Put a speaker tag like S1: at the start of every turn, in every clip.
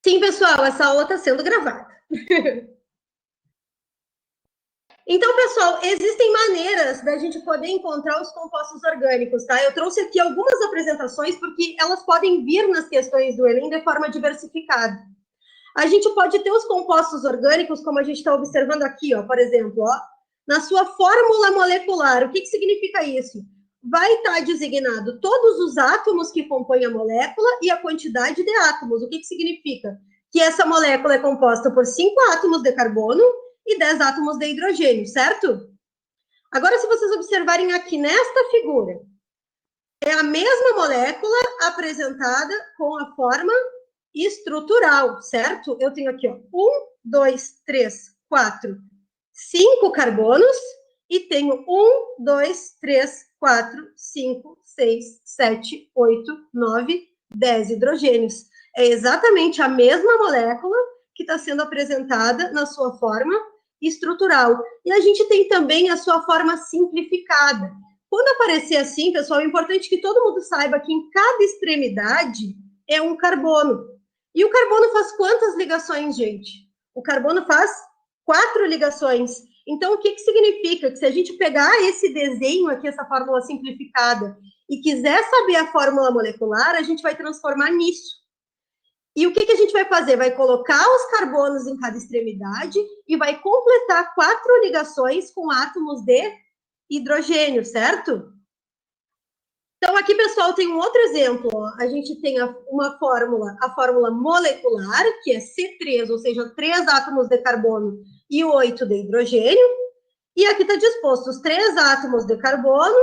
S1: Sim, pessoal, essa aula está sendo gravada. Então, pessoal, existem maneiras da gente poder encontrar os compostos orgânicos, tá? Eu trouxe aqui algumas apresentações porque elas podem vir nas questões do Enem de forma diversificada. A gente pode ter os compostos orgânicos, como a gente está observando aqui, ó, por exemplo, ó, na sua fórmula molecular. O que significa isso? Vai estar designado todos os átomos que compõem a molécula e a quantidade de átomos. O que significa? Que essa molécula é composta por 5 átomos de carbono e 10 átomos de hidrogênio, certo? Agora, se vocês observarem aqui nesta figura, é a mesma molécula apresentada com a forma estrutural, certo? Eu tenho aqui, ó, 1, 2, 3, 4, 5 carbonos e tenho 1, 2, 3, 4, 5, 6, 7, 8, 9, 10 hidrogênios. É exatamente a mesma molécula que está sendo apresentada na sua forma estrutural. E a gente tem também a sua forma simplificada. Quando aparecer assim, pessoal, é importante que todo mundo saiba que em cada extremidade é um carbono. E o carbono faz quantas ligações, gente? O carbono faz 4 ligações. Então, o que significa? Que se a gente pegar esse desenho aqui, essa fórmula simplificada, e quiser saber a fórmula molecular, a gente vai transformar nisso. E o que a gente vai fazer? Vai colocar os carbonos em cada extremidade e vai completar 4 ligações com átomos de hidrogênio, certo? Então, aqui, pessoal, tem um outro exemplo. Ó. A gente tem uma fórmula, a fórmula molecular, que é C3, ou seja, 3 átomos de carbono e 8 de hidrogênio. E aqui está disposto os 3 átomos de carbono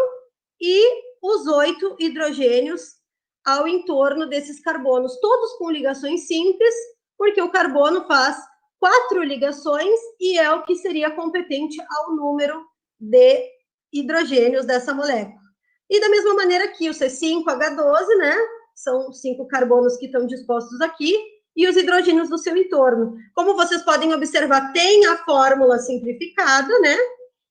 S1: e os 8 hidrogênios ao entorno desses carbonos, todos com ligações simples, porque o carbono faz 4 ligações e é o que seria competente ao número de hidrogênios dessa molécula. E da mesma maneira aqui, o C5H12, né? São 5 carbonos que estão dispostos aqui, e os hidrogênios do seu entorno. Como vocês podem observar, tem a fórmula simplificada, né?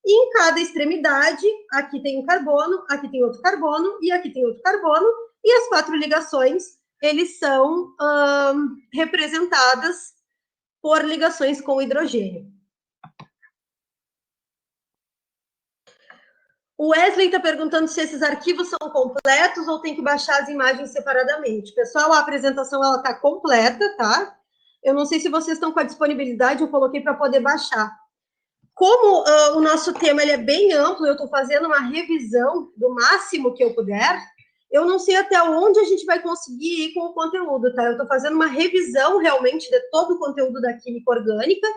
S1: E em cada extremidade, aqui tem um carbono, aqui tem outro carbono, e aqui tem outro carbono, e as 4 ligações, eles são representadas por ligações com hidrogênio. O Wesley está perguntando se esses arquivos são completos ou tem que baixar as imagens separadamente. Pessoal, a apresentação ela está completa, tá? Eu não sei se vocês estão com a disponibilidade, eu coloquei para poder baixar. Como o nosso tema ele é bem amplo, eu estou fazendo uma revisão do máximo que eu puder, eu não sei até onde a gente vai conseguir ir com o conteúdo, tá? Eu estou fazendo uma revisão realmente de todo o conteúdo da química orgânica.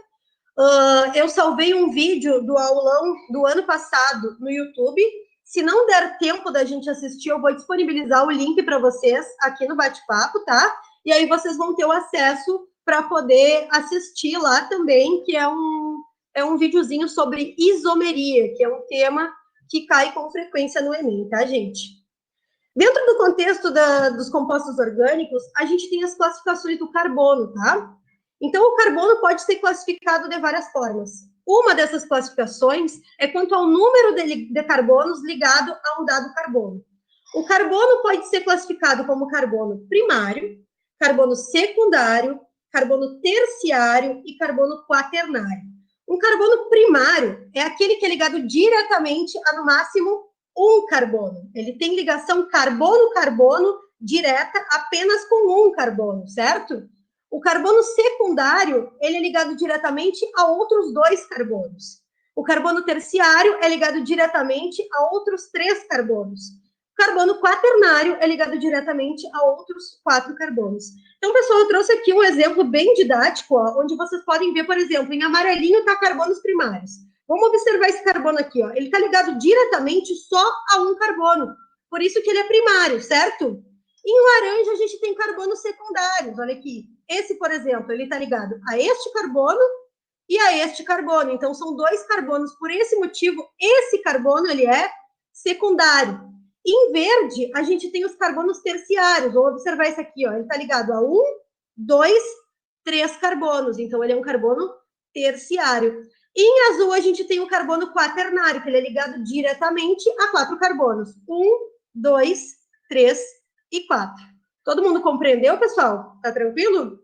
S1: Eu salvei um vídeo do aulão do ano passado no YouTube. Se não der tempo da gente assistir, eu vou disponibilizar o link para vocês aqui no bate-papo, tá? E aí vocês vão ter o acesso para poder assistir lá também, que é um videozinho sobre isomeria, que é um tema que cai com frequência no Enem, tá, gente? Dentro do contexto dos compostos orgânicos, a gente tem as classificações do carbono, tá? Então, o carbono pode ser classificado de várias formas. Uma dessas classificações é quanto ao número de carbonos ligado a um dado carbono. O carbono pode ser classificado como carbono primário, carbono secundário, carbono terciário e carbono quaternário. Um carbono primário é aquele que é ligado diretamente a, no máximo, um carbono. Ele tem ligação carbono-carbono direta apenas com um carbono, certo? O carbono secundário, ele é ligado diretamente a outros 2 carbonos. O carbono terciário é ligado diretamente a outros 3 carbonos. O carbono quaternário é ligado diretamente a outros 4 carbonos. Então, pessoal, eu trouxe aqui um exemplo bem didático, ó, onde vocês podem ver, por exemplo, em amarelinho está carbonos primários. Vamos observar esse carbono aqui, ó. Ele está ligado diretamente só a um carbono. Por isso que ele é primário, certo? Em laranja, a gente tem carbonos secundários. Olha aqui. Esse, por exemplo, ele está ligado a este carbono e a este carbono. Então, são 2 carbonos. Por esse motivo, esse carbono ele é secundário. Em verde, a gente tem os carbonos terciários. Vamos observar esse aqui. Ó. Ele está ligado a 1, 2, 3 carbonos. Então, ele é um carbono terciário. E em azul, a gente tem o carbono quaternário, que ele é ligado diretamente a 4 carbonos. 1, 2, 3 e 4. Todo mundo compreendeu, pessoal? Tá tranquilo?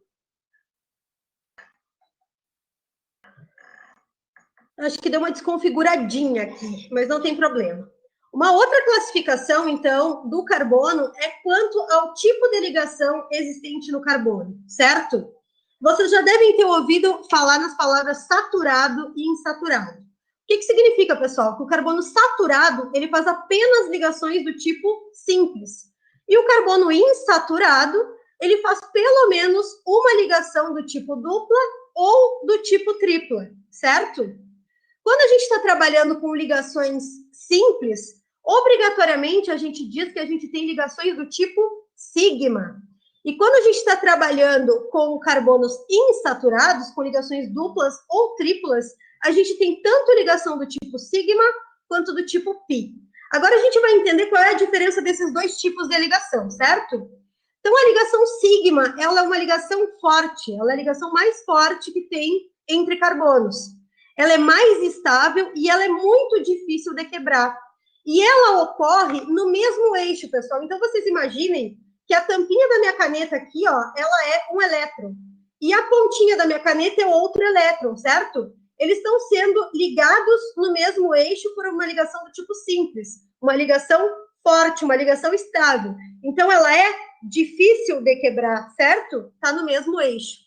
S1: Acho que deu uma desconfiguradinha aqui, mas não tem problema. Uma outra classificação, então, do carbono é quanto ao tipo de ligação existente no carbono, certo? Vocês já devem ter ouvido falar nas palavras saturado e insaturado. O que significa, pessoal? Que o carbono saturado, ele faz apenas ligações do tipo simples. E o carbono insaturado, ele faz pelo menos uma ligação do tipo dupla ou do tipo tripla, certo? Quando a gente está trabalhando com ligações simples, obrigatoriamente a gente diz que a gente tem ligações do tipo sigma. E quando a gente está trabalhando com carbonos insaturados, com ligações duplas ou triplas, a gente tem tanto ligação do tipo sigma quanto do tipo pi. Agora a gente vai entender qual é a diferença desses dois tipos de ligação, certo? Então a ligação sigma, ela é uma ligação forte, ela é a ligação mais forte que tem entre carbonos. Ela é mais estável e ela é muito difícil de quebrar. E ela ocorre no mesmo eixo, pessoal. Então, vocês imaginem que a tampinha da minha caneta aqui, ó, ela é um elétron. E a pontinha da minha caneta é outro elétron, certo? Eles estão sendo ligados no mesmo eixo por uma ligação do tipo simples. Uma ligação forte, uma ligação estável. Então, ela é difícil de quebrar, certo? Está no mesmo eixo.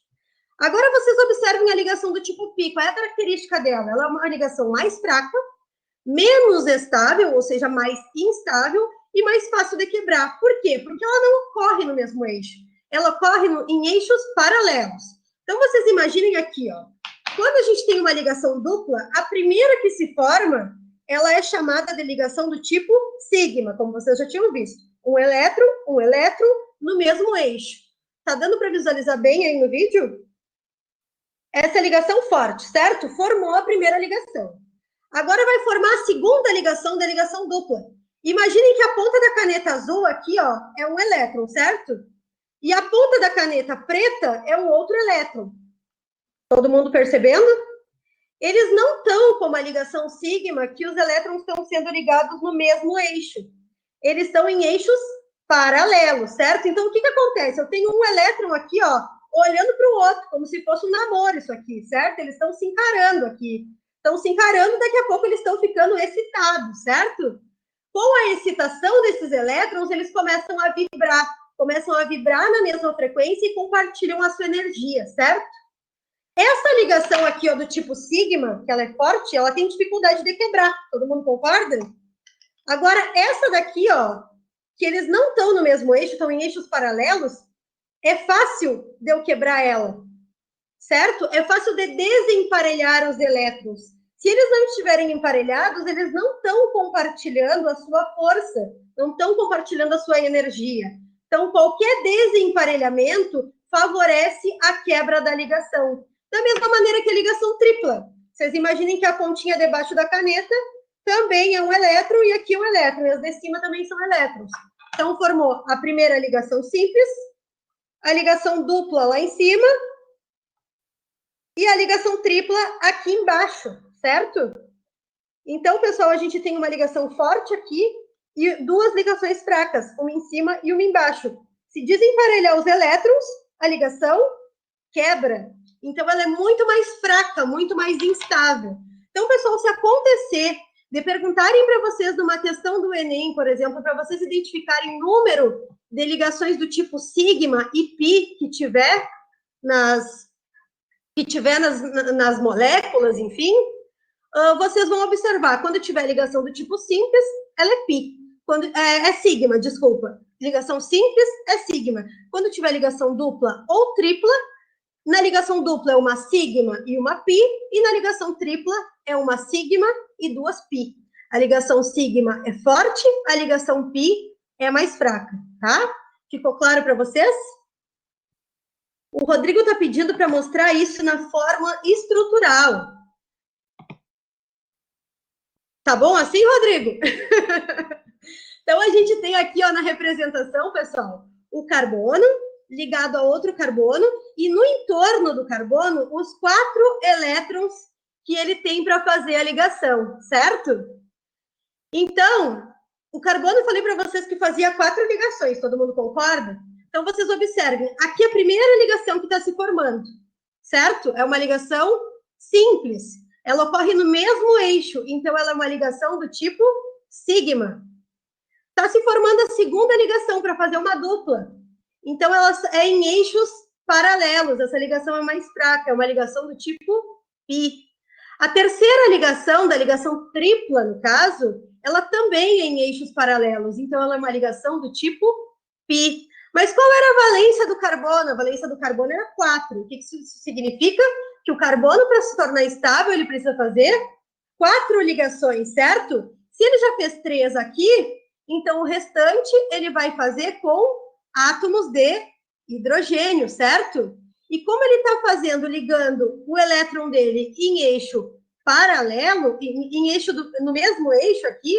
S1: Agora, vocês observem a ligação do tipo pi. Qual é a característica dela? Ela é uma ligação mais fraca, menos estável, ou seja, mais instável, e mais fácil de quebrar. Por quê? Porque ela não ocorre no mesmo eixo. Ela ocorre em eixos paralelos. Então, vocês imaginem aqui, ó. Quando a gente tem uma ligação dupla, a primeira que se forma, ela é chamada de ligação do tipo sigma, como vocês já tinham visto. Um elétron, no mesmo eixo. Tá dando para visualizar bem aí no vídeo? Essa é a ligação forte, certo? Formou a primeira ligação. Agora vai formar a segunda ligação da ligação dupla. Imaginem que a ponta da caneta azul aqui, ó, é um elétron, certo? E a ponta da caneta preta é um outro elétron. Todo mundo percebendo? Eles não estão como a ligação sigma, que os elétrons estão sendo ligados no mesmo eixo. Eles estão em eixos paralelos, certo? Então, o que acontece? Eu tenho um elétron aqui, ó, olhando para o outro, como se fosse um namoro isso aqui, certo? Eles estão se encarando aqui. Estão se encarando, daqui a pouco eles estão ficando excitados, certo? Com a excitação desses elétrons, eles começam a vibrar na mesma frequência e compartilham a sua energia, certo? Essa ligação aqui, ó, do tipo sigma, que ela é forte, ela tem dificuldade de quebrar. Todo mundo concorda? Agora, essa daqui, ó, que eles não estão no mesmo eixo, estão em eixos paralelos, é fácil de eu quebrar ela, certo? É fácil de desemparelhar os elétrons. Se eles não estiverem emparelhados, eles não estão compartilhando a sua força, não estão compartilhando a sua energia. Então, qualquer desemparelhamento favorece a quebra da ligação. Da mesma maneira que a ligação tripla. Vocês imaginem que a pontinha debaixo da caneta também é um elétron e aqui um elétron. E as de cima também são elétrons. Então, formou a primeira ligação simples, a ligação dupla lá em cima e a ligação tripla aqui embaixo, certo? Então, pessoal, a gente tem uma ligação forte aqui e duas ligações fracas, uma em cima e uma embaixo. Se desemparelhar os elétrons, a ligação quebra. Então, ela é muito mais fraca, muito mais instável. Então, pessoal, se acontecer de perguntarem para vocês numa questão do Enem, por exemplo, para vocês identificarem número de ligações do tipo sigma e pi que tiver nas moléculas, enfim, vocês vão observar, quando tiver ligação do tipo simples, ela é pi. Quando, é sigma, desculpa. Ligação simples é sigma. Quando tiver ligação dupla ou tripla, na ligação dupla é uma sigma e uma pi, e na ligação tripla é uma sigma e duas pi. A ligação sigma é forte, a ligação pi é mais fraca, tá? Ficou claro para vocês? O Rodrigo está pedindo para mostrar isso na forma estrutural. Tá bom assim, Rodrigo? Então, a gente tem aqui, ó, na representação, pessoal, o carbono ligado a outro carbono e no entorno do carbono, os 4 elétrons que ele tem para fazer a ligação, certo? Então, o carbono, eu falei para vocês que fazia 4 ligações, todo mundo concorda? Então, vocês observem, aqui a primeira ligação que está se formando, certo? É uma ligação simples. ela ocorre no mesmo eixo, então ela é uma ligação do tipo sigma. Está se formando a segunda ligação para fazer uma dupla. Então, ela é em eixos paralelos, essa ligação é mais fraca, é uma ligação do tipo π. A terceira ligação, da ligação tripla, no caso, ela também é em eixos paralelos, então ela é uma ligação do tipo π. Mas qual era a valência do carbono? A valência do carbono era 4. O que isso significa? Que o carbono, para se tornar estável, ele precisa fazer 4 ligações, certo? Se ele já fez 3 aqui, então o restante ele vai fazer com átomos de hidrogênio, certo? E como ele está fazendo, ligando o elétron dele em eixo paralelo, em eixo no mesmo eixo aqui,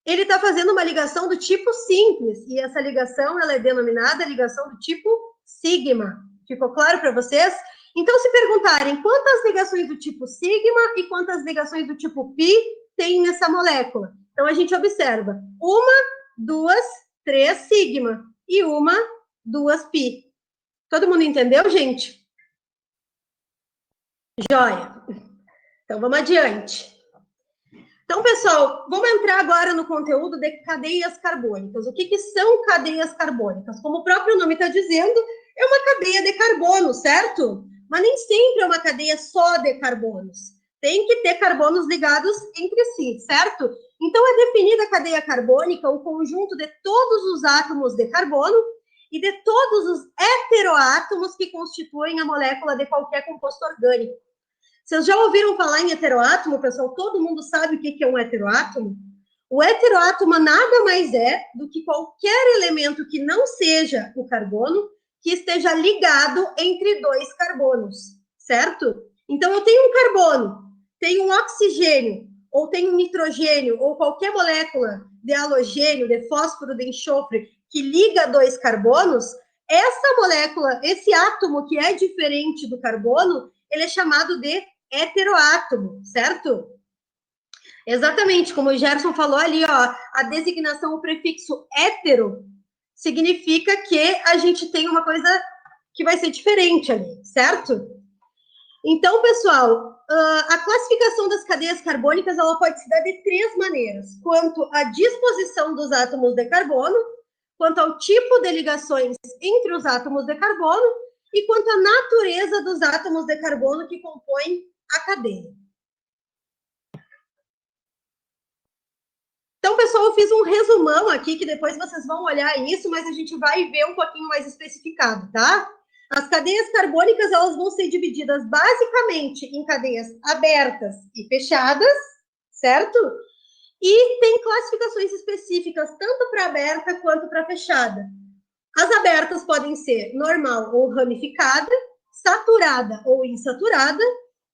S1: ele está fazendo uma ligação do tipo simples, e essa ligação ela é denominada ligação do tipo sigma. Ficou claro para vocês? Então, se perguntarem quantas ligações do tipo sigma e quantas ligações do tipo π tem nessa molécula, então a gente observa 1, 2, 3 sigma e 1, 2 π. Todo mundo entendeu, gente? Joia. Então, vamos adiante. Então, pessoal, vamos entrar agora no conteúdo de cadeias carbônicas. O que são cadeias carbônicas? Como o próprio nome está dizendo, é uma cadeia de carbono, certo? Mas nem sempre é uma cadeia só de carbonos. Tem que ter carbonos ligados entre si, certo? Então, é definida a cadeia carbônica o conjunto de todos os átomos de carbono e de todos os heteroátomos que constituem a molécula de qualquer composto orgânico. Vocês já ouviram falar em heteroátomo, pessoal? Todo mundo sabe o que é um heteroátomo? O heteroátomo nada mais é do que qualquer elemento que não seja o carbono que esteja ligado entre 2 carbonos, certo? Então, eu tenho um carbono, tenho um oxigênio, ou tenho um nitrogênio, ou qualquer molécula de halogênio, de fósforo, de enxofre, que liga 2 carbonos, essa molécula, esse átomo que é diferente do carbono, ele é chamado de heteroátomo, certo? Exatamente, como o Gerson falou ali, ó, a designação, o prefixo hetero, significa que a gente tem uma coisa que vai ser diferente ali, certo? Então, pessoal, a classificação das cadeias carbônicas, ela pode se dar de 3 maneiras, quanto à disposição dos átomos de carbono, quanto ao tipo de ligações entre os átomos de carbono e quanto à natureza dos átomos de carbono que compõem a cadeia. Então, pessoal, eu fiz um resumão aqui, que depois vocês vão olhar isso, mas a gente vai ver um pouquinho mais especificado, tá? As cadeias carbônicas, elas vão ser divididas basicamente em cadeias abertas e fechadas, certo? E tem classificações específicas, tanto para aberta quanto para fechada. As abertas podem ser normal ou ramificada, saturada ou insaturada,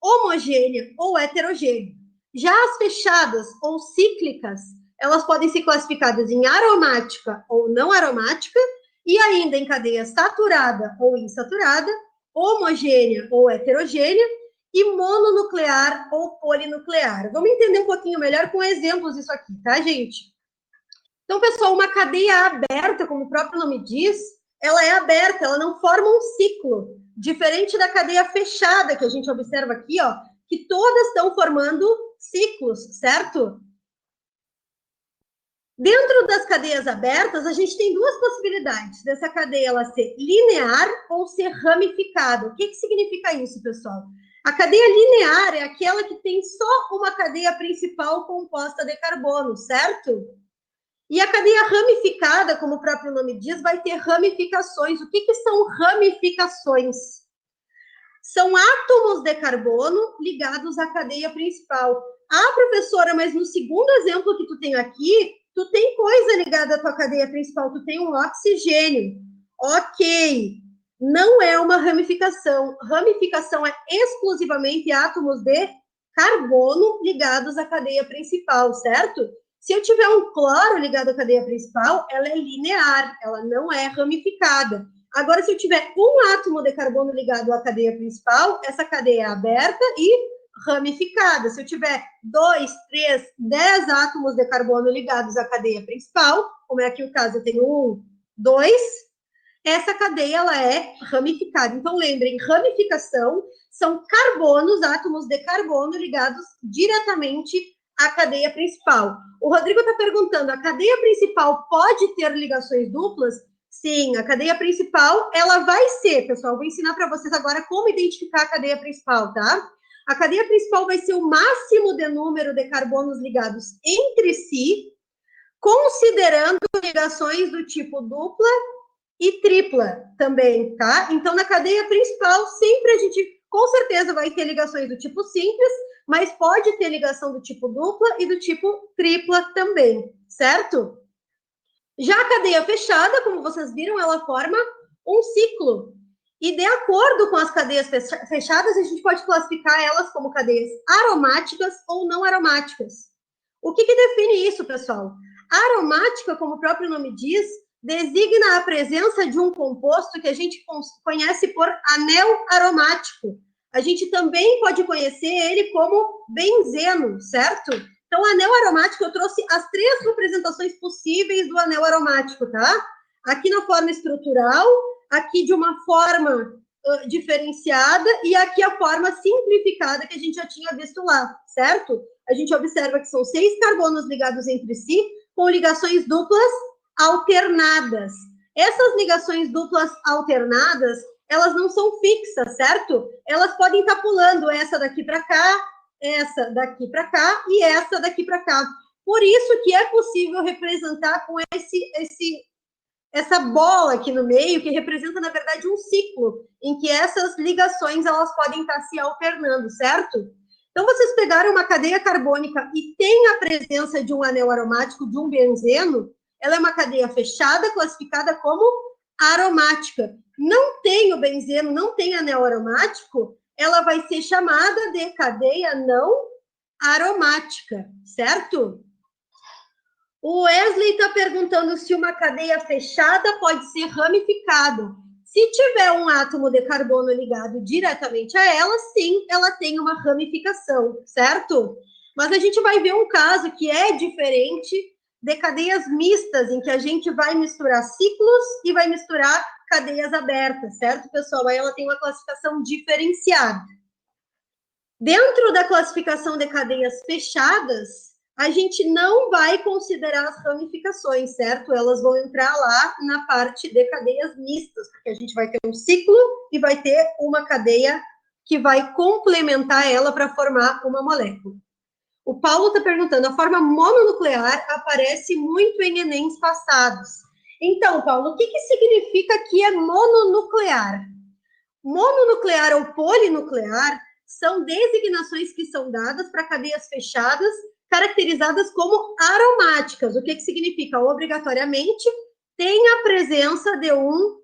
S1: homogênea ou heterogênea. Já as fechadas ou cíclicas, elas podem ser classificadas em aromática ou não aromática, e ainda em cadeia saturada ou insaturada, homogênea ou heterogênea, e mononuclear ou polinuclear. Vamos entender um pouquinho melhor com exemplos disso aqui, tá, gente? Então, pessoal, uma cadeia aberta, como o próprio nome diz, ela é aberta, ela não forma um ciclo. Diferente da cadeia fechada, que a gente observa aqui, ó, que todas estão formando ciclos, certo? Dentro das cadeias abertas, a gente tem 2 possibilidades dessa cadeia ela ser linear ou ser ramificada. O que significa isso, pessoal? A cadeia linear é aquela que tem só uma cadeia principal composta de carbono, certo? E a cadeia ramificada, como o próprio nome diz, vai ter ramificações. O que são ramificações? São átomos de carbono ligados à cadeia principal. Ah, professora, mas no segundo exemplo que tu tem aqui, tu tem coisa ligada à tua cadeia principal, tu tem um oxigênio. Ok, não é uma ramificação. Ramificação é exclusivamente átomos de carbono ligados à cadeia principal, certo? Se eu tiver um cloro ligado à cadeia principal, ela é linear, ela não é ramificada. Agora, se eu tiver um átomo de carbono ligado à cadeia principal, essa cadeia é aberta e ramificada. Se eu tiver 2, 3, 10 átomos de carbono ligados à cadeia principal, como é aqui o caso, eu tenho 1, 2, essa cadeia ela é ramificada. Então, lembrem, ramificação são carbonos, átomos de carbono ligados diretamente à cadeia principal. O Rodrigo está perguntando, a cadeia principal pode ter ligações duplas? Sim, a cadeia principal, ela vai ser, pessoal, vou ensinar para vocês agora como identificar a cadeia principal, tá? A cadeia principal vai ser o máximo de número de carbonos ligados entre si, considerando ligações do tipo dupla e tripla também, tá? Então, na cadeia principal, sempre a gente, com certeza, vai ter ligações do tipo simples, mas pode ter ligação do tipo dupla e do tipo tripla também, certo? Já a cadeia fechada, como vocês viram, ela forma um ciclo. E de acordo com as cadeias fechadas, a gente pode classificar elas como cadeias aromáticas ou não aromáticas. O que define isso, pessoal? Aromática, como o próprio nome diz, designa a presença de um composto que a gente conhece por anel aromático. A gente também pode conhecer ele como benzeno, certo? Então, o anel aromático, eu trouxe as 3 representações possíveis do anel aromático, tá? Aqui na forma estrutural, aqui de uma forma diferenciada e aqui a forma simplificada que a gente já tinha visto lá, certo? A gente observa que são 6 carbonos ligados entre si com ligações duplas alternadas. Essas ligações duplas alternadas, elas não são fixas, certo? Elas podem estar pulando essa daqui para cá, essa daqui para cá e essa daqui para cá. Por isso que é possível representar com essa bola aqui no meio, que representa, na verdade, um ciclo, em que essas ligações elas podem estar se alternando, certo? Então, vocês pegaram uma cadeia carbônica e tem a presença de um anel aromático, de um benzeno, ela é uma cadeia fechada, classificada como aromática. Não tem o benzeno, não tem anel aromático, ela vai ser chamada de cadeia não aromática, certo? O Wesley está perguntando se uma cadeia fechada pode ser ramificada. Se tiver um átomo de carbono ligado diretamente a ela, sim, ela tem uma ramificação, certo? Mas a gente vai ver um caso que é diferente de cadeias mistas, em que a gente vai misturar ciclos e vai misturar cadeias abertas, certo, pessoal? Aí ela tem uma classificação diferenciada. Dentro da classificação de cadeias fechadas, a gente não vai considerar as ramificações, certo? Elas vão entrar lá na parte de cadeias mistas, porque a gente vai ter um ciclo e vai ter uma cadeia que vai complementar ela para formar uma molécula. O Paulo está perguntando, a forma mononuclear aparece muito em Enems passados. Então, Paulo, o que significa que é mononuclear? Mononuclear ou polinuclear são designações que são dadas para cadeias fechadas, caracterizadas como aromáticas. O que significa? Obrigatoriamente tem a presença de um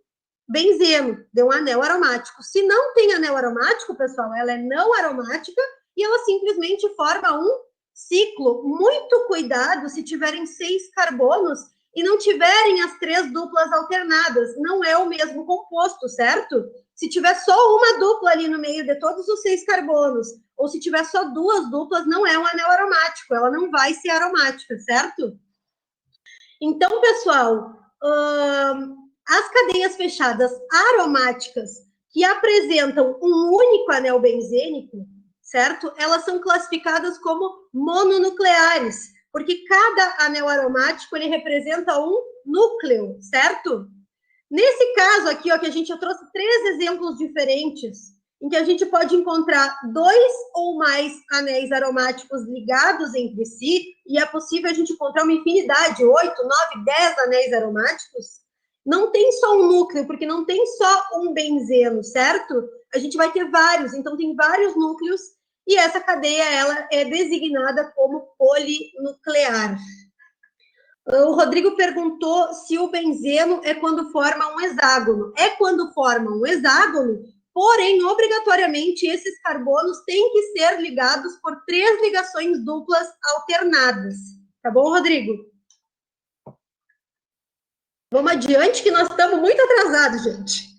S1: benzeno, de um anel aromático. Se não tem anel aromático, pessoal, ela é não aromática e ela simplesmente forma um ciclo. Muito cuidado se tiverem 6 carbonos e não tiverem as 3 duplas alternadas. Não é o mesmo composto, certo? Se tiver só uma dupla ali no meio de todos os 6 carbonos, ou se tiver só 2 duplas, não é um anel aromático, ela não vai ser aromática, certo? Então, pessoal, as cadeias fechadas aromáticas que apresentam um único anel benzênico, certo? Elas são classificadas como mononucleares, porque cada anel aromático ele representa um núcleo, certo? Nesse caso aqui, ó, que a gente já trouxe 3 exemplos diferentes, em que a gente pode encontrar 2 ou mais anéis aromáticos ligados entre si, e é possível a gente encontrar uma infinidade, 8, 9, 10 anéis aromáticos. Não tem só um núcleo, porque não tem só um benzeno, certo? A gente vai ter vários, então tem vários núcleos, e essa cadeia ela é designada como polinuclear. O Rodrigo perguntou se o benzeno é quando forma um hexágono. É quando forma um hexágono, porém, obrigatoriamente, esses carbonos têm que ser ligados por 3 ligações duplas alternadas. Tá bom, Rodrigo? Vamos adiante, que nós estamos muito atrasados, gente.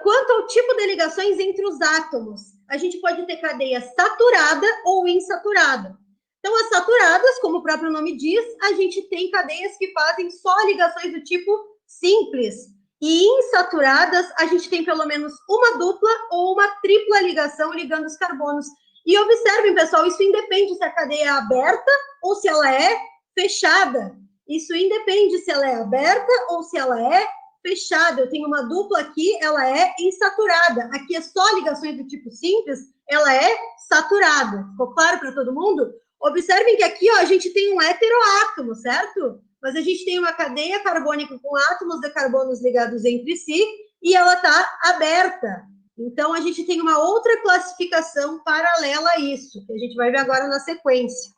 S1: Quanto ao tipo de ligações entre os átomos, a gente pode ter cadeia saturada ou insaturada. Então, as saturadas, como o próprio nome diz, a gente tem cadeias que fazem só ligações do tipo simples. E insaturadas, a gente tem pelo menos uma dupla ou uma tripla ligação ligando os carbonos. E observem, pessoal, isso independe se a cadeia é aberta ou se ela é fechada. Isso independe se ela é aberta ou se ela é fechada. Eu tenho uma dupla aqui, ela é insaturada. Aqui é só ligações do tipo simples, ela é saturada. Ficou claro para todo mundo? Observem que aqui, ó, a gente tem um heteroátomo, certo? Mas a gente tem uma cadeia carbônica com átomos de carbonos ligados entre si e ela está aberta. Então, a gente tem uma outra classificação paralela a isso, que a gente vai ver agora na sequência,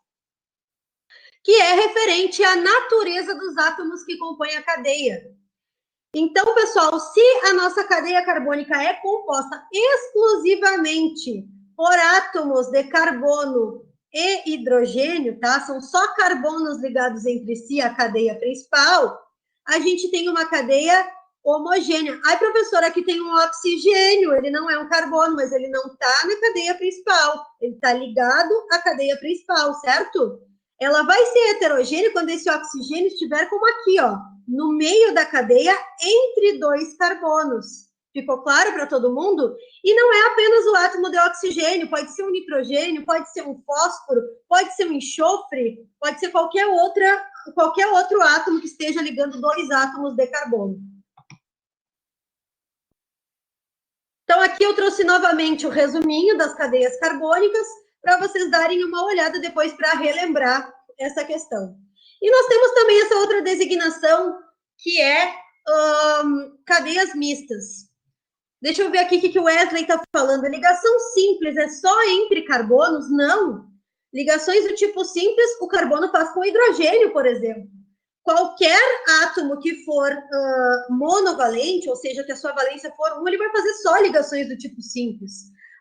S1: que é referente à natureza dos átomos que compõem a cadeia. Então, pessoal, se a nossa cadeia carbônica é composta exclusivamente por átomos de carbono e hidrogênio, tá? São só carbonos ligados entre si, a cadeia principal, a gente tem uma cadeia homogênea. Ai, professora, aqui tem um oxigênio, ele não é um carbono, mas ele não está na cadeia principal, ele está ligado à cadeia principal, certo? Ela vai ser heterogênea quando esse oxigênio estiver como aqui, ó, no meio da cadeia, entre dois carbonos. Ficou claro para todo mundo? E não é apenas o átomo de oxigênio, pode ser um nitrogênio, pode ser um fósforo, pode ser um enxofre, pode ser qualquer outro átomo que esteja ligando dois átomos de carbono. Então, aqui eu trouxe novamente o resuminho das cadeias carbônicas para vocês darem uma olhada depois para relembrar essa questão. E nós temos também essa outra designação, que é cadeias mistas. Deixa eu ver aqui o que o Wesley está falando. Ligação simples é só entre carbonos? Não. Ligações do tipo simples, o carbono faz com hidrogênio, por exemplo. Qualquer átomo que for monovalente, ou seja, que a sua valência for 1, ele vai fazer só ligações do tipo simples.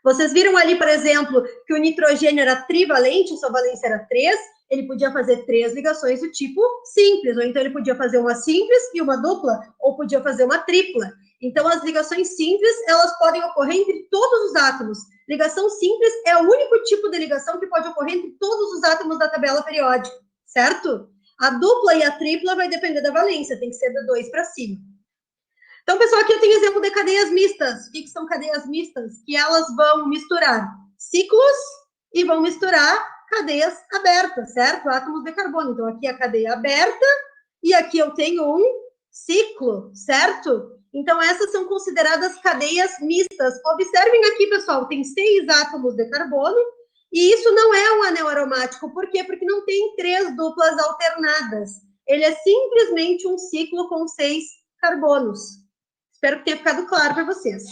S1: Vocês viram ali, por exemplo, que o nitrogênio era trivalente, sua valência era 3, ele podia fazer 3 ligações do tipo simples, ou então ele podia fazer uma simples e uma dupla, ou podia fazer uma tripla. Então, as ligações simples, elas podem ocorrer entre todos os átomos. Ligação simples é o único tipo de ligação que pode ocorrer entre todos os átomos da tabela periódica, certo? A dupla e a tripla vai depender da valência, tem que ser de 2 para cima. Então, pessoal, aqui eu tenho exemplo de cadeias mistas. O que são cadeias mistas? Que elas vão misturar ciclos e vão misturar cadeias abertas, certo? Átomos de carbono. Então, aqui a cadeia aberta e aqui eu tenho um ciclo, certo? Então, essas são consideradas cadeias mistas. Observem aqui, pessoal, tem 6 átomos de carbono e isso não é um anel aromático. Por quê? Porque não tem 3 duplas alternadas. Ele é simplesmente um ciclo com 6 carbonos. Espero que tenha ficado claro para vocês.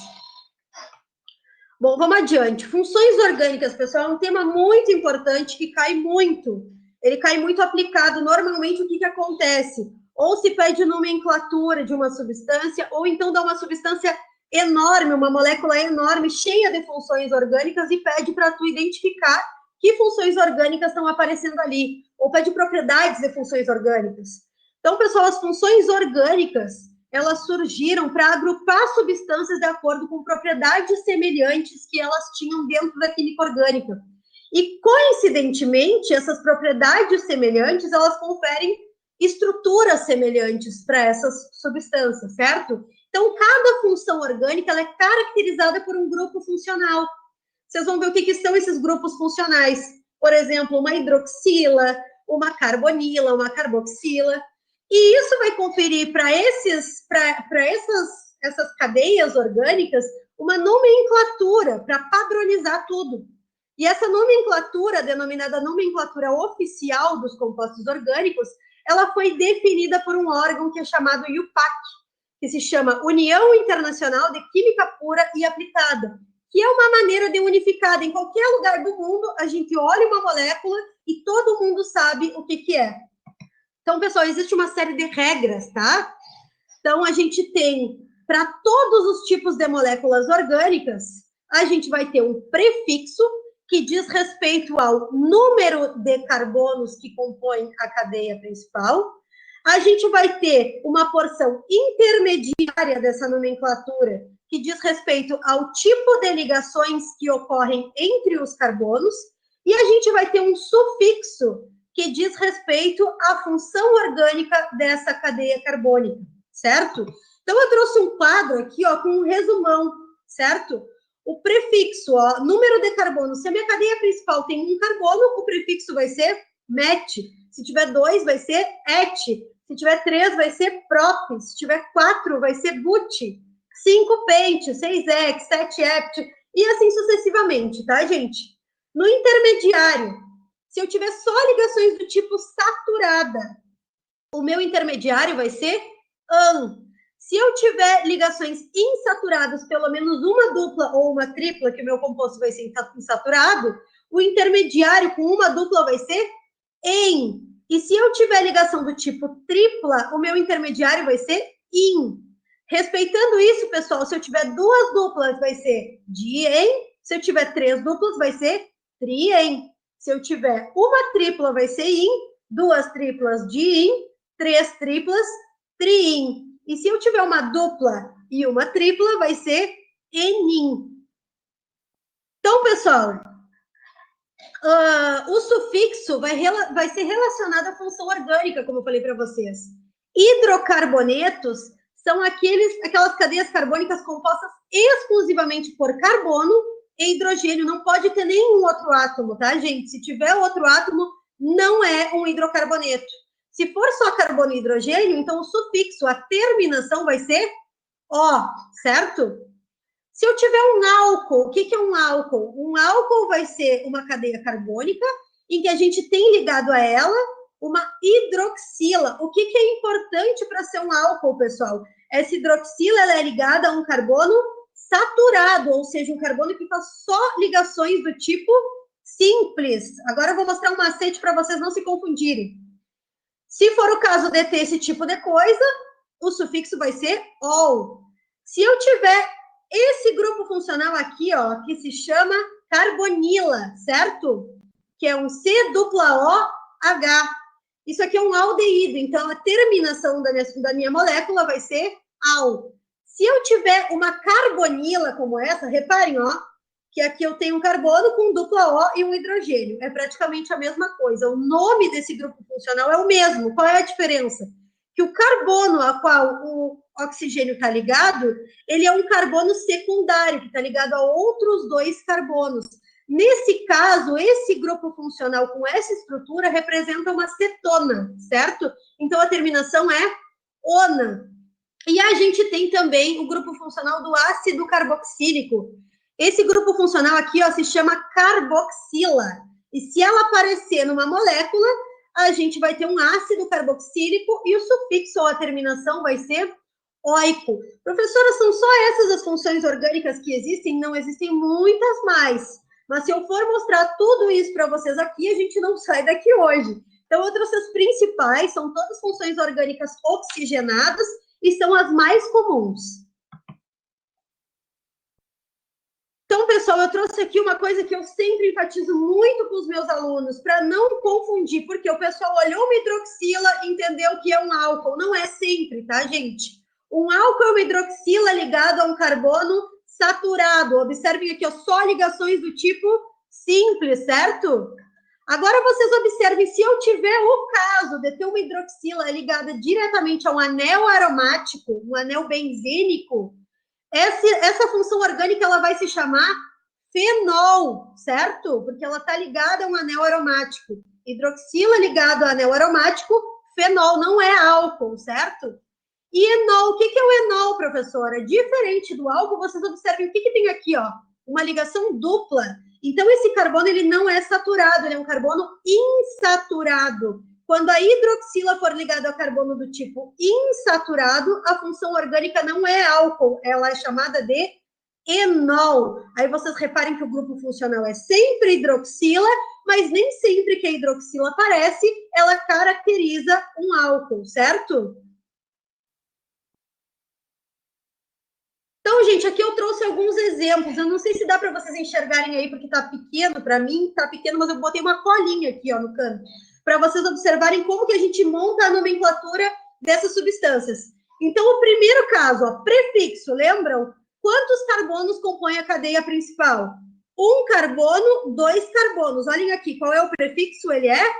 S1: Bom, vamos adiante. Funções orgânicas, pessoal, é um tema muito importante que cai muito. Ele cai muito aplicado. Normalmente, o que acontece? Ou se pede nomenclatura de uma substância, ou então dá uma substância enorme, uma molécula enorme, cheia de funções orgânicas, e pede para tu identificar que funções orgânicas estão aparecendo ali, ou pede propriedades de funções orgânicas. Então, pessoal, as funções orgânicas, elas surgiram para agrupar substâncias de acordo com propriedades semelhantes que elas tinham dentro da química orgânica. E, coincidentemente, essas propriedades semelhantes, elas conferem estruturas semelhantes para essas substâncias, certo? Então, cada função orgânica, ela é caracterizada por um grupo funcional. Vocês vão ver o que são esses grupos funcionais. Por exemplo, uma hidroxila, uma carbonila, uma carboxila. E isso vai conferir para essas cadeias orgânicas uma nomenclatura para padronizar tudo. E essa nomenclatura, denominada nomenclatura oficial dos compostos orgânicos, ela foi definida por um órgão que é chamado UPAC, que se chama União Internacional de Química Pura e Aplicada, que é uma maneira de unificar. Em qualquer lugar do mundo, a gente olha uma molécula e todo mundo sabe o que é. Então, pessoal, existe uma série de regras, tá? Então, a gente tem, para todos os tipos de moléculas orgânicas, a gente vai ter um prefixo que diz respeito ao número de carbonos que compõem a cadeia principal. A gente vai ter uma porção intermediária dessa nomenclatura que diz respeito ao tipo de ligações que ocorrem entre os carbonos. E a gente vai ter um sufixo que diz respeito à função orgânica dessa cadeia carbônica, certo? Então, eu trouxe um quadro aqui, ó, com um resumão, certo? O prefixo, ó, número de carbono. Se a minha cadeia principal tem um carbono, o prefixo vai ser met. Se tiver 2, vai ser et. Se tiver 3, vai ser prop. Se tiver 4, vai ser but. 5, pent. 6, ec. 7, ept. E assim sucessivamente, tá, gente? No intermediário, se eu tiver só ligações do tipo saturada, o meu intermediário vai ser an. Se eu tiver ligações insaturadas, pelo menos uma dupla ou uma tripla, que o meu composto vai ser insaturado, o intermediário com uma dupla vai ser em. E se eu tiver ligação do tipo tripla, o meu intermediário vai ser in. Respeitando isso, pessoal, se eu tiver 2 duplas, vai ser dien. Se eu tiver 3 duplas, vai ser trien. Se eu tiver uma tripla, vai ser in. 2 triplas, dien. 3 triplas, trien. E se eu tiver uma dupla e uma tripla, vai ser enin. Então, pessoal, o sufixo vai ser relacionado à função orgânica, como eu falei para vocês. Hidrocarbonetos são aquelas cadeias carbônicas compostas exclusivamente por carbono e hidrogênio. Não pode ter nenhum outro átomo, tá, gente? Se tiver outro átomo, não é um hidrocarboneto. Se for só carbono e hidrogênio, então o sufixo, a terminação vai ser O, certo? Se eu tiver um álcool, o que é um álcool? Um álcool vai ser uma cadeia carbônica em que a gente tem ligado a ela uma hidroxila. O que é importante para ser um álcool, pessoal? Essa hidroxila ela é ligada a um carbono saturado, ou seja, um carbono que faz só ligações do tipo simples. Agora eu vou mostrar um macete para vocês não se confundirem. Se for o caso de ter esse tipo de coisa, o sufixo vai ser ol. Se eu tiver esse grupo funcional aqui, ó, que se chama carbonila, certo? Que é um C-O-H. Isso aqui é um aldeído, então a terminação da minha molécula vai ser al. Se eu tiver uma carbonila como essa, reparem, ó, que aqui eu tenho um carbono com dupla O e um hidrogênio. É praticamente a mesma coisa. O nome desse grupo funcional é o mesmo. Qual é a diferença? Que o carbono a qual o oxigênio está ligado, ele é um carbono secundário, que está ligado a outros 2 carbonos. Nesse caso, esse grupo funcional com essa estrutura representa uma cetona, certo? Então, a terminação é ona. E a gente tem também o grupo funcional do ácido carboxílico. Esse grupo funcional aqui, ó, se chama carboxila. E se ela aparecer numa molécula, a gente vai ter um ácido carboxílico e o sufixo ou a terminação vai ser oico. Professora, são só essas as funções orgânicas que existem? Não, existem muitas mais. Mas se eu for mostrar tudo isso para vocês aqui, a gente não sai daqui hoje. Então, eu trouxe as principais, são todas funções orgânicas oxigenadas e são as mais comuns. Então, pessoal, eu trouxe aqui uma coisa que eu sempre enfatizo muito com os meus alunos, para não confundir, porque o pessoal olhou uma hidroxila e entendeu que é um álcool. Não é sempre, tá, gente? Um álcool é uma hidroxila ligado a um carbono saturado. Observem aqui, ó, só ligações do tipo simples, certo? Agora, vocês observem, se eu tiver o caso de ter uma hidroxila ligada diretamente a um anel aromático, um anel benzênico, essa função orgânica ela vai se chamar fenol, certo? Porque ela está ligada a um anel aromático. Hidroxila ligado a anel aromático, fenol não é álcool, certo? E enol, o que é o enol, professora? Diferente do álcool, vocês observem o que tem aqui, ó, uma ligação dupla. Então, esse carbono ele não é saturado, ele é um carbono insaturado. Quando a hidroxila for ligada ao carbono do tipo insaturado, a função orgânica não é álcool, ela é chamada de enol. Aí vocês reparem que o grupo funcional é sempre hidroxila, mas nem sempre que a hidroxila aparece, ela caracteriza um álcool, certo? Então, gente, aqui eu trouxe alguns exemplos. Eu não sei se dá para vocês enxergarem aí, porque está pequeno para mim, está pequeno, mas eu botei uma colinha aqui, ó, no canto, para vocês observarem como que a gente monta a nomenclatura dessas substâncias. Então, o primeiro caso, ó, prefixo, lembram? Quantos carbonos compõem a cadeia principal? Um carbono, 2 carbonos. Olhem aqui, qual é o prefixo? Ele é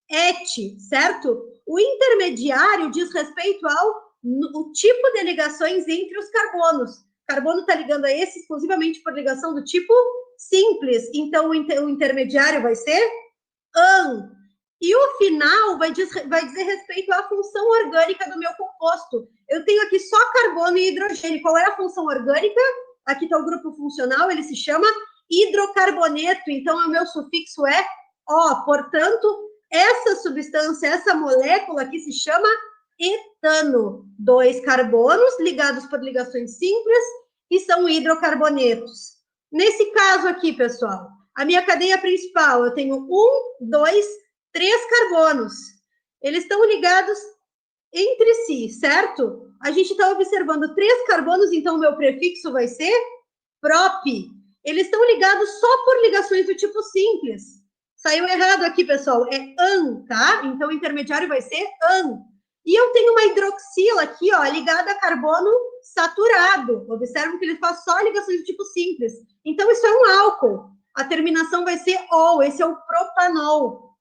S1: et, certo? O intermediário diz respeito ao o tipo de ligações entre os carbonos. Carbono está ligando a esse exclusivamente por ligação do tipo simples. Então, o intermediário vai ser AN. E o final vai dizer respeito à função orgânica do meu composto. Eu tenho aqui só carbono e hidrogênio. Qual é a função orgânica? Aqui está o grupo funcional, ele se chama hidrocarboneto. Então, o meu sufixo é O. Portanto, essa substância, essa molécula aqui se chama etano. 2 carbonos ligados por ligações simples e são hidrocarbonetos. Nesse caso aqui, pessoal, a minha cadeia principal, eu tenho 1, 2, 3 carbonos. Eles estão ligados entre si, certo? A gente está observando 3 carbonos, então o meu prefixo vai ser prop. Eles estão ligados só por ligações do tipo simples. Saiu errado aqui, pessoal. É an, tá? Então o intermediário vai ser an. E eu tenho uma hidroxila aqui, ó, ligada a carbono saturado. Observe que ele faz só ligações do tipo simples. Então isso é um álcool. A terminação vai ser ol. Esse é o propanol.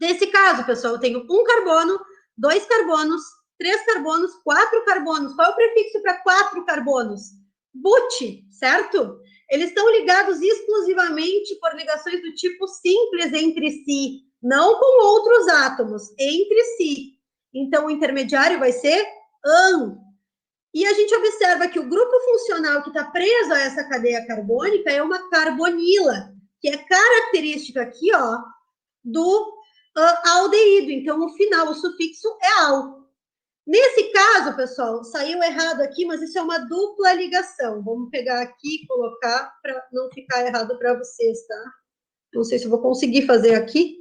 S1: Nesse caso, pessoal, eu tenho 1 carbono, 2 carbonos, 3 carbonos, 4 carbonos. Qual é o prefixo para 4 carbonos? But, certo? Eles estão ligados exclusivamente por ligações do tipo simples entre si, não com outros átomos, entre si. Então, o intermediário vai ser AN. E a gente observa que o grupo funcional que está preso a essa cadeia carbônica é uma carbonila, que é característica aqui, ó, do aldeído. Então, o final, o sufixo é al. Nesse caso, pessoal, saiu errado aqui, mas isso é uma dupla ligação. Vamos pegar aqui e colocar para não ficar errado para vocês, tá? Não sei se eu vou conseguir fazer aqui,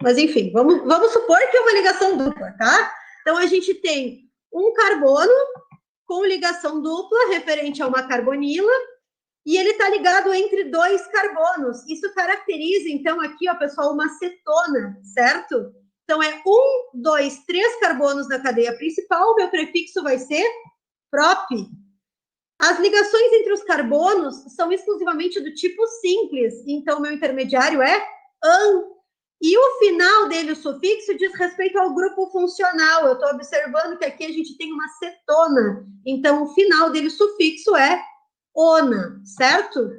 S1: mas enfim, vamos supor que é uma ligação dupla, tá? Então, a gente tem um carbono com ligação dupla referente a uma carbonila, e ele está ligado entre 2 carbonos. Isso caracteriza, então, aqui, ó, pessoal, uma cetona, certo? Então, é 1, 2, 3 carbonos na cadeia principal, meu prefixo vai ser prop. As ligações entre os carbonos são exclusivamente do tipo simples, então, meu intermediário é an. E o final dele, o sufixo, diz respeito ao grupo funcional. Eu estou observando que aqui a gente tem uma cetona, então, o final dele, o sufixo é ona, certo?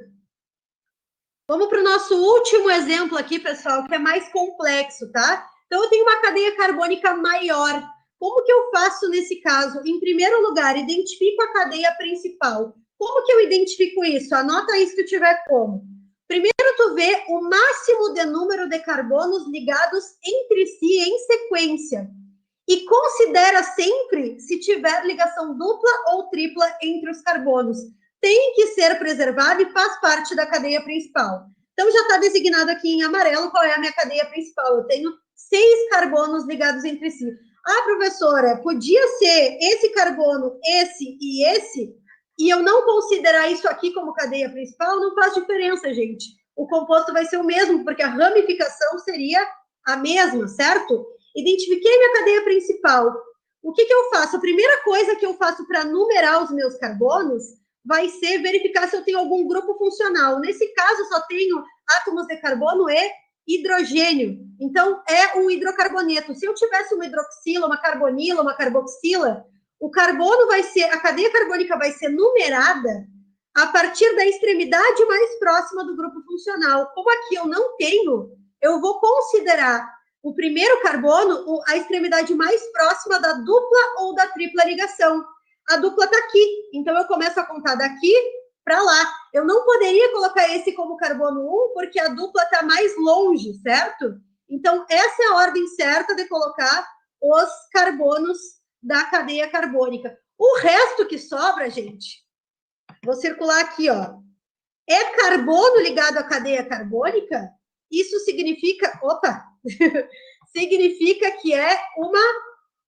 S1: Vamos para o nosso último exemplo aqui, pessoal, que é mais complexo, tá? Então, eu tenho uma cadeia carbônica maior. Como que eu faço nesse caso? Em primeiro lugar, identifico a cadeia principal. Como que eu identifico isso? Anota aí se tu tiver como. Primeiro, tu vê o máximo de número de carbonos ligados entre si em sequência. E considera sempre se tiver ligação dupla ou tripla entre os carbonos. Tem que ser preservado e faz parte da cadeia principal. Então, já está designado aqui em amarelo qual é a minha cadeia principal. Eu tenho 6 carbonos ligados entre si. Ah, professora, podia ser esse carbono, esse, e eu não considerar isso aqui como cadeia principal? Não faz diferença, gente. O composto vai ser o mesmo, porque a ramificação seria a mesma, certo? Identifiquei minha cadeia principal. O que eu faço? A primeira coisa que eu faço para numerar os meus carbonos vai ser verificar se eu tenho algum grupo funcional. Nesse caso, só tenho átomos de carbono e hidrogênio. Então, é um hidrocarboneto. Se eu tivesse uma hidroxila, uma carbonila, uma carboxila, o carbono vai ser, a cadeia carbônica vai ser numerada a partir da extremidade mais próxima do grupo funcional. Como aqui eu não tenho, eu vou considerar o primeiro carbono a extremidade mais próxima da dupla ou da tripla ligação. A dupla está aqui, então eu começo a contar daqui para lá. Eu não poderia colocar esse como carbono 1, porque a dupla está mais longe, certo? Então, essa é a ordem certa de colocar os carbonos da cadeia carbônica. O resto que sobra, gente, vou circular aqui, ó. É carbono ligado à cadeia carbônica? Isso significa, significa que é uma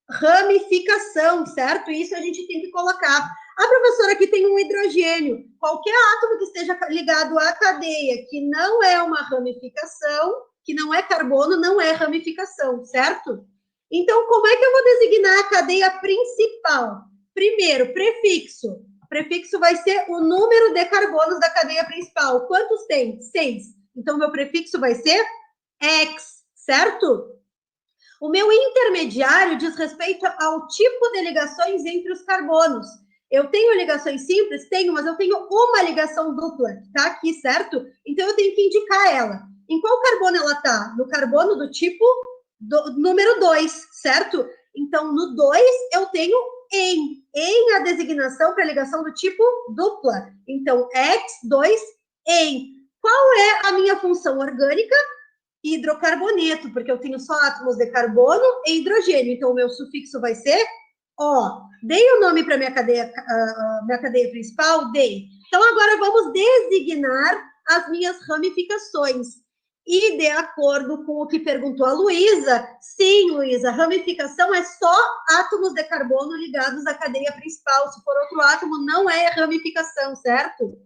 S1: ramificação, certo? Isso a gente tem que colocar. A professora aqui tem um hidrogênio. Qualquer átomo que esteja ligado à cadeia que não é uma ramificação, que não é carbono, não é ramificação, certo? Então, como é que eu vou designar a cadeia principal? Primeiro, prefixo. O prefixo vai ser o número de carbonos da cadeia principal. Quantos tem? 6. Então, meu prefixo vai ser X, certo? O meu intermediário diz respeito ao tipo de ligações entre os carbonos. Eu tenho ligações simples? Tenho, mas eu tenho uma ligação dupla, que está aqui, certo? Então, eu tenho que indicar ela. Em qual carbono ela está? No carbono do tipo número 2, certo? Então, no 2, eu tenho em a designação para ligação do tipo dupla. Então, X2 em. Qual é a minha função orgânica? Hidrocarboneto, porque eu tenho só átomos de carbono e hidrogênio. Então, o meu sufixo vai ser O. Dei o nome para minha cadeia principal? Dei. Então, agora vamos designar as minhas ramificações. E, de acordo com o que perguntou a Luísa, sim, Luísa, ramificação é só átomos de carbono ligados à cadeia principal. Se for outro átomo, não é ramificação, certo?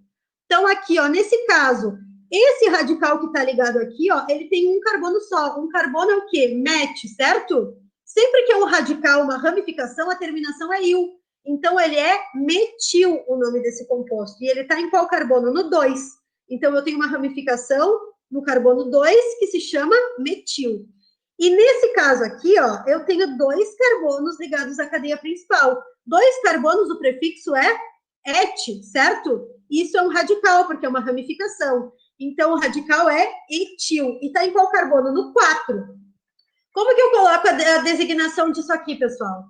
S1: Então, aqui, ó, nesse caso, esse radical que está ligado aqui, ó, ele tem um carbono só. Um carbono é o quê? Met, certo? Sempre que é um radical, uma ramificação, a terminação é il. Então, ele é metil, o nome desse composto. E ele está em qual carbono? No 2. Então, eu tenho uma ramificação no carbono 2, que se chama metil. E nesse caso aqui, ó, eu tenho 2 carbonos ligados à cadeia principal. 2 carbonos, o prefixo é et, certo? Isso é um radical, porque é uma ramificação. Então, o radical é etil. E está em qual carbono? No 4. Como que eu coloco a designação disso aqui, pessoal?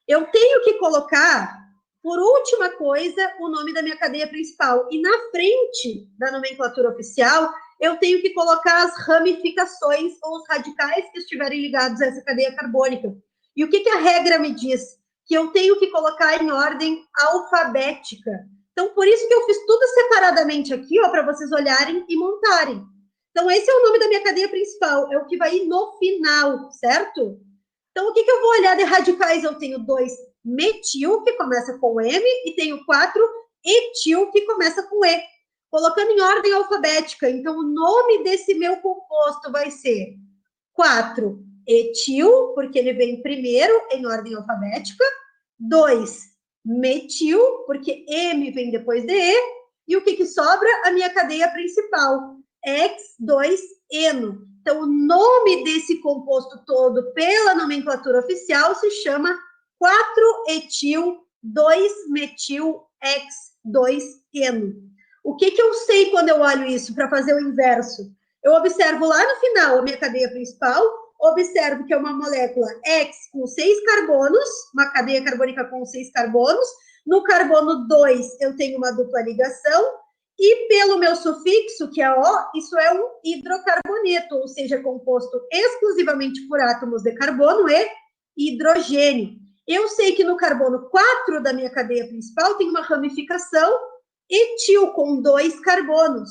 S1: Eu tenho que colocar, por última coisa, o nome da minha cadeia principal. E na frente da nomenclatura oficial, eu tenho que colocar as ramificações ou os radicais que estiverem ligados a essa cadeia carbônica. E o que a regra me diz? Que eu tenho que colocar em ordem alfabética. Então, por isso que eu fiz tudo separadamente aqui, ó, para vocês olharem e montarem. Então, esse é o nome da minha cadeia principal, é o que vai ir no final, certo? Então, o que eu vou olhar de radicais? Eu tenho 2 metil, que começa com M, e tenho 4 etil, que começa com E. Colocando em ordem alfabética. Então, o nome desse meu composto vai ser 4 etil, porque ele vem primeiro em ordem alfabética. 2 metil, porque M vem depois de E. E o que sobra? A minha cadeia principal, X2-eno. Então, o nome desse composto todo, pela nomenclatura oficial, se chama 4-etil-2-metil-X2-eno. O que eu sei quando eu olho isso para fazer o inverso? Eu observo lá no final a minha cadeia principal, observo que é uma molécula X com 6 carbonos, uma cadeia carbônica com 6 carbonos. No carbono 2, eu tenho uma dupla ligação. E pelo meu sufixo, que é O, isso é um hidrocarboneto, ou seja, composto exclusivamente por átomos de carbono e hidrogênio. Eu sei que no carbono 4 da minha cadeia principal tem uma ramificação etil com 2 carbonos.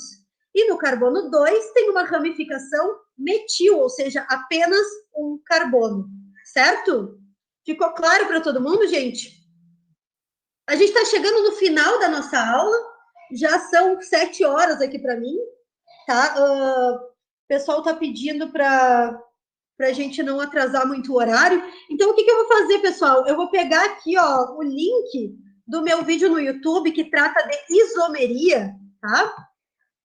S1: E no carbono 2 tem uma ramificação metil, ou seja, apenas um carbono. Certo? Ficou claro para todo mundo, gente? A gente está chegando no final da nossa aula. Já são 7 horas aqui para mim, tá? O pessoal está pedindo para a gente não atrasar muito o horário. Então, o que eu vou fazer, pessoal? Eu vou pegar aqui, ó, o link do meu vídeo no YouTube que trata de isomeria, tá?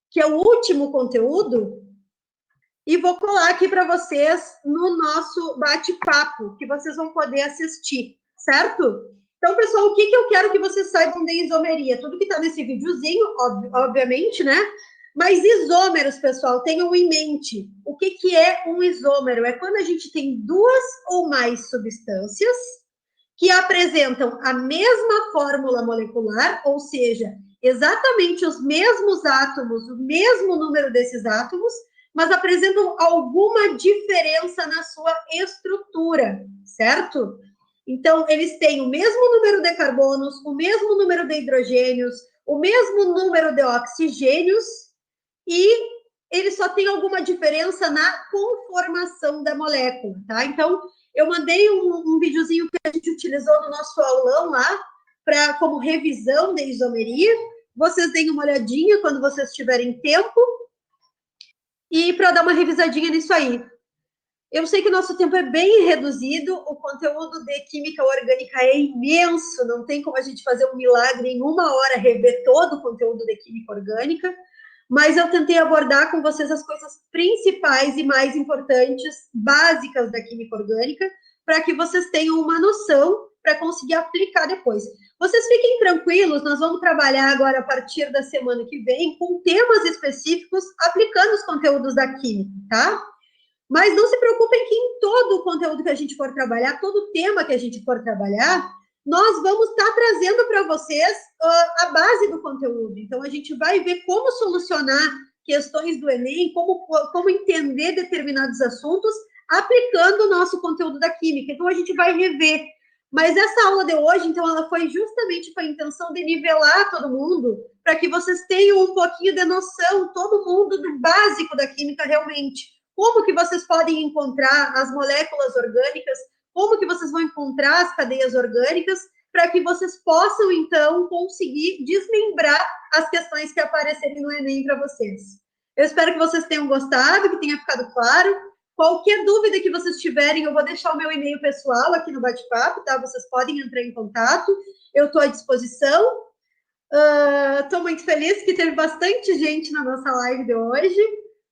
S1: Que é o último conteúdo, e vou colar aqui para vocês no nosso bate-papo, que vocês vão poder assistir, certo? Então, pessoal, o que eu quero que vocês saibam de isomeria? Tudo que está nesse videozinho, obviamente, né? Mas isômeros, pessoal, tenham em mente. O que é um isômero? É quando a gente tem 2 ou mais substâncias que apresentam a mesma fórmula molecular, ou seja, exatamente os mesmos átomos, o mesmo número desses átomos, mas apresentam alguma diferença na sua estrutura, certo? Então, eles têm o mesmo número de carbonos, o mesmo número de hidrogênios, o mesmo número de oxigênios, e eles só têm alguma diferença na conformação da molécula, tá? Então, eu mandei um videozinho que a gente utilizou no nosso aulão lá, como revisão de isomeria. Vocês deem uma olhadinha quando vocês tiverem tempo, e para dar uma revisadinha nisso aí. Eu sei que o nosso tempo é bem reduzido, o conteúdo de química orgânica é imenso, não tem como a gente fazer um milagre em 1 hora, rever todo o conteúdo de química orgânica, mas eu tentei abordar com vocês as coisas principais e mais importantes, básicas da química orgânica, para que vocês tenham uma noção para conseguir aplicar depois. Vocês fiquem tranquilos, nós vamos trabalhar agora a partir da semana que vem com temas específicos aplicando os conteúdos da química, tá? Mas não se preocupem que em todo o conteúdo que a gente for trabalhar, todo o tema que a gente for trabalhar, nós vamos estar trazendo para vocês a base do conteúdo. Então, a gente vai ver como solucionar questões do Enem, como entender determinados assuntos, aplicando o nosso conteúdo da química. Então, a gente vai rever. Mas essa aula de hoje, então, ela foi justamente com a intenção de nivelar todo mundo, para que vocês tenham um pouquinho de noção, todo mundo, do básico da química realmente. Como que vocês podem encontrar as moléculas orgânicas, como que vocês vão encontrar as cadeias orgânicas, para que vocês possam, então, conseguir desmembrar as questões que aparecerem no Enem para vocês. Eu espero que vocês tenham gostado, que tenha ficado claro. Qualquer dúvida que vocês tiverem, eu vou deixar o meu e-mail pessoal aqui no bate-papo, tá? Vocês podem entrar em contato, eu estou à disposição. Estou muito feliz que teve bastante gente na nossa live de hoje,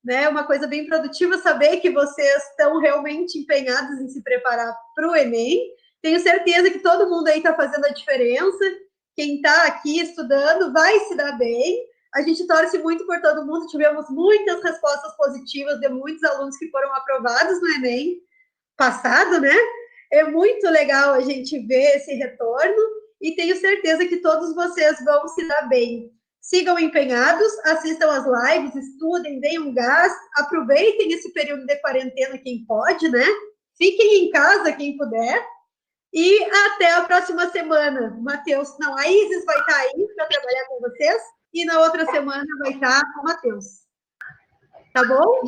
S1: né? Uma coisa bem produtiva saber que vocês estão realmente empenhados em se preparar para o Enem. Tenho certeza que todo mundo aí está fazendo a diferença. Quem está aqui estudando vai se dar bem. A gente torce muito por todo mundo. Tivemos muitas respostas positivas de muitos alunos que foram aprovados no Enem passado, né? É muito legal a gente ver esse retorno e tenho certeza que todos vocês vão se dar bem. Sigam empenhados, assistam as lives, estudem, deem um gás, aproveitem esse período de quarentena quem pode, né? Fiquem em casa quem puder. E até a próxima semana. Matheus, não, a Isis vai estar aí para trabalhar com vocês e na outra semana vai estar o Matheus. Tá bom?